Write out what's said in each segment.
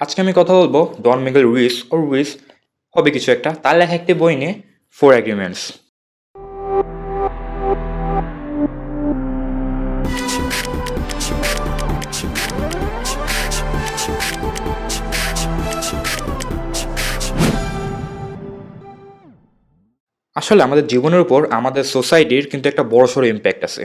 আজকে আমি কথা বলবো ডন মিগেল রুইস ও রুইস হবে কিছু একটা তার লেখা একটি বই নিয়ে ফোর এগ্রিমেন্টস। আসলে আমাদের জীবনের উপর আমাদের সোসাইটির কিন্তু একটা বড়সড় ইম্প্যাক্ট আছে।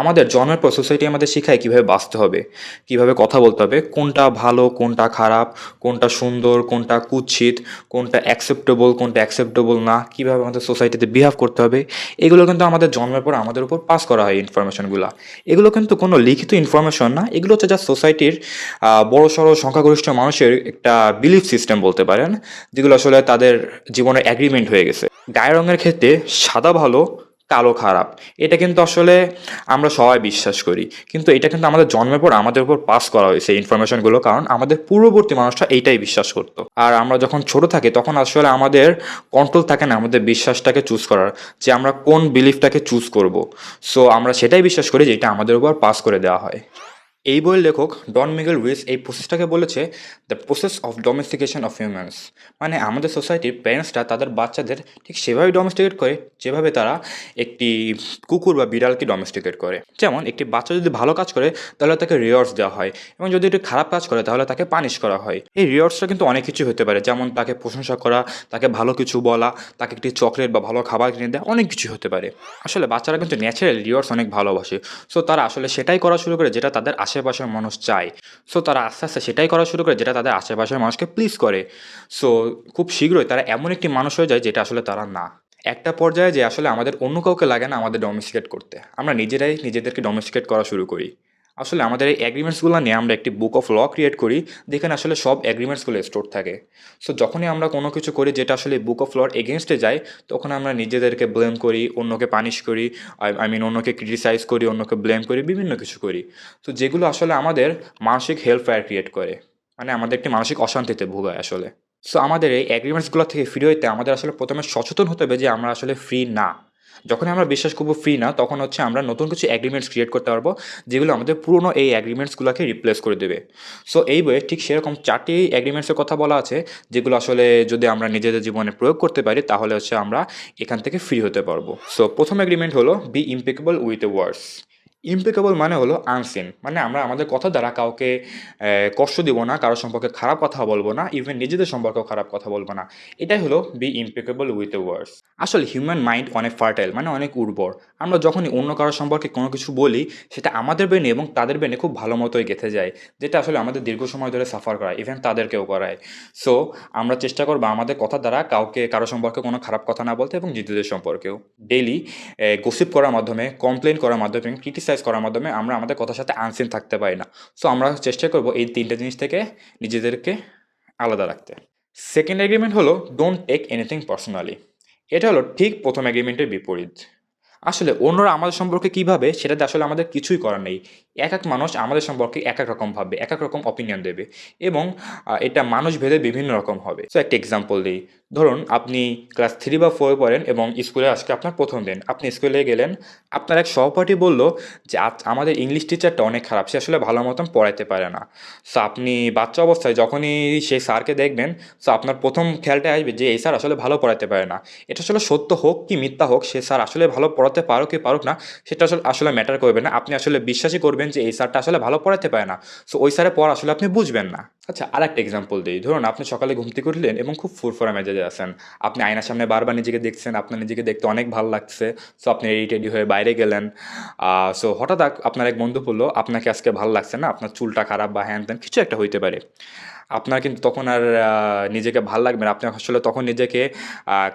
আমাদের জন্মের পর সোসাইটি আমাদের শেখায় কীভাবে বাঁচতে হবে, কীভাবে কথা বলতে হবে, কোনটা ভালো কোনটা খারাপ, কোনটা সুন্দর কোনটা কুৎসিত, কোনটা অ্যাকসেপ্টেবল না, কীভাবে আমাদের সোসাইটিতে বিহেভ করতে হবে। এগুলো কিন্তু আমাদের জন্মের পর আমাদের উপর পাস করা হয় ইনফরমেশনগুলো। এগুলো কিন্তু কোনো লিখিত ইনফরমেশন না, এগুলো হচ্ছে যা সোসাইটির বড় সড়ো সংখ্যাগরিষ্ঠ মানুষের একটা বিলিফ সিস্টেম বলতে পারেন, যেগুলো আসলে তাদের জীবনের অ্যাগ্রিমেন্ট হয়ে গেছে। গায়ের রঙের ক্ষেত্রে সাদা ভালো কালো খারাপ, এটা কিন্তু আসলে আমরা সবাই বিশ্বাস করি, কিন্তু এটা কিন্তু আমাদের জন্মের পর আমাদের উপর পাস করা হয়েছে ইনফরমেশনগুলো, কারণ আমাদের পূর্ববর্তী মানুষরা এইটাই বিশ্বাস করতো। আর আমরা যখন ছোট থাকি তখন আসলে আমাদের কন্ট্রোল থাকে না আমাদের বিশ্বাসটাকে চুজ করার, যে আমরা কোন বিলিফটাকে চুজ করব। সো আমরা সেটাই বিশ্বাস করি যে এটা আমাদের উপর পাস করে দেওয়া হয়। এই বইয়ের লেখক ডন মিগেল রুইস এই প্রসেসটাকে বলেছে the process of domestication of humans. মানে আমাদের সোসাইটির প্যারেন্টসরা তাদের বাচ্চাদের ঠিক সেভাবেই ডোমেস্টিকেট করে যেভাবে তারা একটি কুকুর বা বিড়ালকে ডোমেস্টিকেট করে। যেমন একটি বাচ্চা যদি ভালো কাজ করে তাহলে তাকে রিওয়ার্ডস দেওয়া হয়, এবং যদি একটি খারাপ কাজ করে তাহলে তাকে পানিশ করা হয়। এই রিওয়ার্ডসটা কিন্তু অনেক কিছু হতে পারে, যেমন তাকে প্রশংসা করা, তাকে ভালো কিছু বলা, তাকে একটি চকলেট বা ভালো খাবার কিনে দেওয়া, অনেক কিছু হতে পারে। আসলে বাচ্চারা কিন্তু ন্যাচারাল রিওয়ার্ডস অনেক ভালোবাসে। সো তারা আসলে সেটাই করা শুরু করে যেটা তাদের আশেপাশের মানুষ চায়। সো তারা আস্তে আস্তে সেটাই করা শুরু করে যেটা তাদের আশেপাশের মানুষকে প্লিজ করে। সো খুব শীঘ্রই তারা এমন একটি মানুষ হয়ে যায় যেটা আসলে তারা না। একটা পর্যায়ে যে আসলে আমাদের অন্য কাউকে লাগে না আমাদের ডোমেস্টিকেট করতে, আমরা নিজেরাই নিজেদেরকে ডোমেস্টিকেট করা শুরু করি। আসলে আমাদের এই অ্যাগ্রিমেন্টসগুলো নিয়ে আমরা একটি বুক অফ ল ক্রিয়েট করি, যেখানে আসলে সব অ্যাগ্রিমেন্টসগুলো স্টোর থাকে। সো যখনই আমরা কোনো কিছু করি যেটা আসলে বুক অফ লর এগেনস্টে যায়, তখন আমরা নিজেদেরকে ব্লেম করি, অন্যকে পানিশ করি, আই মিন অন্যকে ক্রিটিসাইজ করি, অন্যকে ব্লেম করি, বিভিন্ন কিছু করি। তো যেগুলো আসলে আমাদের মানসিক হেলথ ফায়ার ক্রিয়েট করে, মানে আমাদের একটি মানসিক অশান্তিতে ভোগায় আসলে। সো আমাদের এই অ্যাগ্রিমেন্টসগুলো থেকে ফ্রি হইতে আমাদের আসলে প্রথমে সচেতন হতে হবে যে আমরা আসলে ফ্রি না। যখনই আমরা বিশ্বাস করবো ফ্রি না, তখন হচ্ছে আমরা নতুন কিছু অ্যাগ্রিমেন্টস ক্রিয়েট করতে পারবো, যেগুলো আমাদের পুরনো এই অ্যাগ্রিমেন্টসগুলোকে রিপ্লেস করে দেবে। সো এই বইয়ে ঠিক সেরকম 4টি অ্যাগ্রিমেন্টসের কথা বলা আছে, যেগুলো আসলে যদি আমরা নিজেদের জীবনে প্রয়োগ করতে পারি তাহলে হচ্ছে আমরা এখান থেকে ফ্রি হতে পারবো। সো প্রথম অ্যাগ্রিমেন্ট হলো বি ইম্পেকেবল উইথ এ ওয়ার্ডস। ইম্পেকেবল মানে হলো আনসিন, মানে আমরা আমাদের কথা দ্বারা কাউকে কষ্ট দিব না, কারোর সম্পর্কে খারাপ কথা বলবো না, ইভেন নিজেদের সম্পর্কেও খারাপ কথা বলবো না। এটাই হলো বি ইম্পেকেবল উইথ এ ওয়ার্ডস। আসলে হিউম্যান মাইন্ড অনেক ফার্টাইল, মানে অনেক উর্বর। আমরা যখনই অন্য কারোর সম্পর্কে কোনো কিছু বলি, সেটা আমাদের ব্রেনে এবং তাদের ব্রেনে খুব ভালো মতোই গেঁথে যায়, যেটা আসলে আমাদের দীর্ঘ সময় ধরে সাফার করায়, ইভেন তাদেরকেও করায়। সো আমরা চেষ্টা করবো আমাদের কথা দ্বারা কারো সম্পর্কে কোনো খারাপ কথা না বলতে, এবং নিজেদের সম্পর্কেও ডেইলি গসিপ করার মাধ্যমে, কমপ্লেন করার মাধ্যমে, ক্রিটিসাইজ করার মাধ্যমে আমরা আমাদের কথার সাথে আনসিন থাকতে পারি না। সো আমরা চেষ্টা করব এই 3টে জিনিস থেকে নিজেদেরকে আলাদা রাখতে। সেকেন্ড এগ্রিমেন্ট হলো ডোন্ট টেক এনিথিং পার্সোনালি। এটা হলো ঠিক প্রথম এগ্রিমেন্টের বিপরীত। আসলে অন্যরা আমাদের সম্পর্কে কী ভাবে সেটাতে আসলে আমাদের কিছুই করার নেই। এক এক মানুষ আমাদের সম্পর্কে এক এক রকম ভাববে, এক এক রকম অপিনিয়ন দেবে, এবং এটা মানুষ ভেদে বিভিন্ন রকম হবে। সো একটা এক্সাম্পল দিই। ধরুন আপনি ক্লাস 3 বা 4 পড়েন এবং স্কুলে আজকে আপনার প্রথম দিন। আপনি স্কুলে গেলেন, আপনার এক সহপাঠী বলল যে আমাদের ইংলিশ টিচারটা অনেক খারাপ, সে আসলে ভালো মতন পড়াইতে পারে না। সো আপনি বাচ্চা অবস্থায় যখনই সেই স্যারকে দেখবেন, সো আপনার প্রথম খেয়ালটা আসবে যে এই স্যার আসলে ভালো পড়াইতে পারে না। এটা আসলে সত্য হোক কি মিথ্যা হোক, সে স্যার আসলে ভালো পড়াতে পারুক কি পারুক না, সেটা আসলে ম্যাটার করবে না। আপনি আসলে বিশ্বাসই করবেন যে এই স্যারটা আসলে ভালো পড়াতে পারে না। সো ওই স্যারের পড়া আসলে আপনি বুঝবেন না। আচ্ছা, আরেকটা এক্সাম্পল দিই। ধরুন আপনি সকালে ঘুম থেকে উঠলেন এবং খুব ফুরফুরা মেজাজে আছেন। আপনি আয়নার সামনে বারবার নিজেকে দেখছেন, আপনার নিজেকে দেখতে অনেক ভালো লাগছে। সো আপনি রেডি হয়ে বাইরে গেলেন। সো হঠাৎ আপনার এক বন্ধু বললো আপনাকে আজকে ভালো লাগছে না, আপনার চুলটা খারাপ বা হ্যান ত্যান কিছু একটা হইতে পারে। আপনার কিন্তু তখন আর নিজেকে ভাল লাগবে না। আপনি আসলে তখন নিজেকে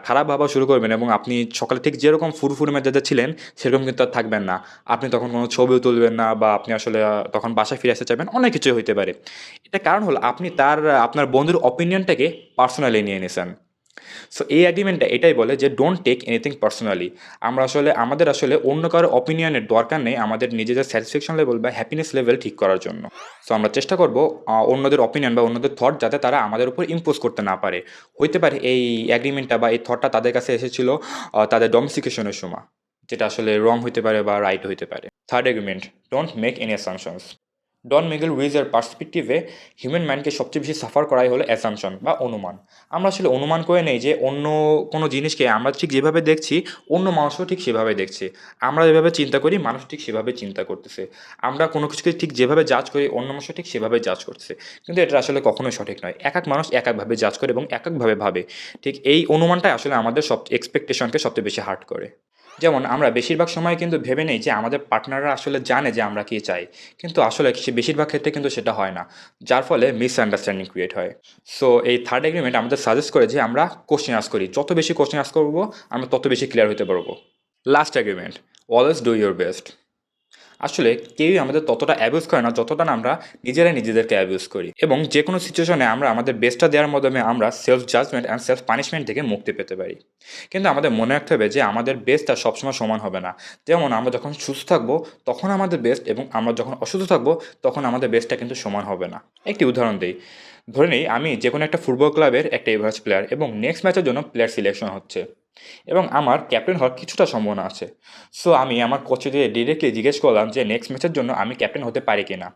খারাপ ভাবা শুরু করবেন, এবং আপনি সকালে ঠিক যেরকম ফুরফুরে মেজাজে ছিলেন সেরকম কিন্তু আর থাকবেন না। আপনি তখন কোনো ছবিও তুলবেন না, বা আপনি আসলে তখন বাসায় ফিরে আসতে চাইবেন, অনেক কিছুই হইতে পারে। এটার কারণ হলো আপনি আপনার বন্ধুর অপিনিয়নটাকে পার্সোনালি নিয়ে নিয়েছেন। সো এই অ্যাগ্রিমেন্টটা এটাই বলে যে ডোন্ট টেক এনিথিং পার্সোনালি। আমাদের আসলে অন্য কারো অপিনিয়নের দরকার নেই আমাদের নিজেদের স্যাটিসফ্যাকশন লেভেল বা হ্যাপিনেস লেভেল ঠিক করার জন্য। সো আমরা চেষ্টা করব অন্যদের অপিনিয়ন বা অন্যদের থট যাতে তারা আমাদের উপর ইম্পোজ করতে না পারে। হইতে পারে এই অ্যাগ্রিমেন্টটা বা এই থটটা তাদের কাছে এসেছিল তাদের ডোমেস্টিকেশনের সময়, যেটা আসলে রং হইতে পারে বা রাইট হইতে পারে। Third agreement, don't make any assumptions. Don Miguel রুইজের পার্সপেক্টিভে হিউম্যান মাইন্ডকে সবচেয়ে বেশি সাফার করাই হলো অ্যাসাম্পশন বা অনুমান। আমরা আসলে অনুমান করে নেই যে অন্য কোনো জিনিসকে আমরা ঠিক যেভাবে দেখছি অন্য মানুষও ঠিক সেভাবে দেখছে। আমরা যেভাবে চিন্তা করি মানুষ ঠিক সেভাবে চিন্তা করতেছে। আমরা কোনো কিছুকে ঠিক যেভাবে জাজ করি অন্য মানুষও ঠিক সেভাবে জাজ করতেছে। কিন্তু এটা আসলে কখনোই সঠিক নয়। এক মানুষ এক একভাবে জাজ করে এবং এক একভাবে ভাবে। ঠিক এই অনুমানটাই আসলে আমাদের সব এক্সপেকটেশনকে সবচেয়ে বেশি হার্ট করে। যেমন আমরা বেশিরভাগ সময় কিন্তু ভেবে নেই যে আমাদের পার্টনাররা আসলে জানে যে আমরা কী চাই, কিন্তু আসলে সে বেশিরভাগ ক্ষেত্রে কিন্তু সেটা হয় না, যার ফলে মিসআন্ডারস্ট্যান্ডিং ক্রিয়েট হয়। সো এই থার্ড এগ্রিমেন্ট আমাদের সাজেস্ট করে যে আমরা কোশ্চেন আস্ক করি, যত বেশি কোশ্চেন আস্ক করবো আমরা তত বেশি ক্লিয়ার হতে পারবো। Last agreement, always do your best. আসলে কেউই আমাদের ততটা অ্যাবিউজ করে না যতটা না আমরা নিজেরাই নিজেদেরকে অ্যাবিউজ করি, এবং যে কোনো সিচুয়েশনে আমরা আমাদের বেস্টটা দেওয়ার মাধ্যমে আমরা self judgment and self punishment থেকে মুক্তি পেতে পারি। কিন্তু আমাদের মনে রাখতে হবে যে আমাদের বেস্টটা সবসময় সমান হবে না। যেমন আমরা যখন সুস্থ থাকবো তখন আমাদের বেস্ট, এবং আমরা যখন অসুস্থ থাকবো তখন আমাদের বেস্টটা কিন্তু সমান হবে না। একটি উদাহরণ দিই, ধরে নিই আমি যে কোনো একটা ফুটবল ক্লাবের একটা এভারেজ প্লেয়ার এবং নেক্সট ম্যাচের জন্য প্লেয়ার সিলেকশন হচ্ছে এবং আমার ক্যাপ্টেন হওয়ার কিছুটা সম্ভাবনা আছে। সো আমি আমার কোচকে ডিরেক্টলি জিজ্ঞেস করলাম যে নেক্সট ম্যাচের জন্য আমি ক্যাপ্টেন হতে পারি কি না।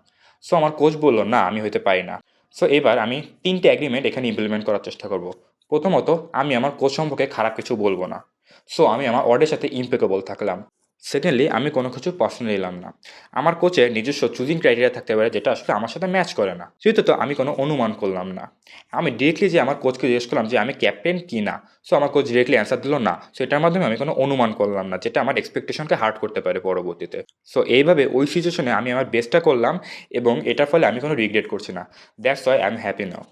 সো আমার কোচ বলল না, আমি হতে পারি না। সো এবার আমি 3টে এগ্রিমেন্ট এখানে ইমপ্লিমেন্ট করার চেষ্টা করব। প্রথমত, আমি আমার কোচ সম্পর্কে খারাপ কিছু বলবো না। সো আমি আমার ওয়ার্ডের সাথে ইমপেকেবল থাকলাম। সেকেন্ডলি, আমি কোনো কিছু পার্সোনালি নিলাম না। আমার কোচের নিজস্ব চুজিং ক্রাইটেরিয়া থাকতে পারে যেটা আসলে আমার সাথে ম্যাচ করে না। তৃতীয়ত, আমি কোনো অনুমান করলাম না। আমি ডিরেক্টলি যে আমার কোচকে জিজ্ঞেস করলাম যে আমি ক্যাপ্টেন কি না। সো আমার কোচ ডিরেক্টলি অ্যান্সার দিল না। সো এটার মাধ্যমে আমি কোনো অনুমান করলাম না, যেটা আমার এক্সপেকটেশনকে হার্ট করতে পারে পরবর্তীতে। সো এইভাবে ওই সিচুয়েশনে আমি আমার বেস্টটা করলাম এবং এটার ফলে আমি কোনো রিগ্রেট করছি না। That's why I am happy now.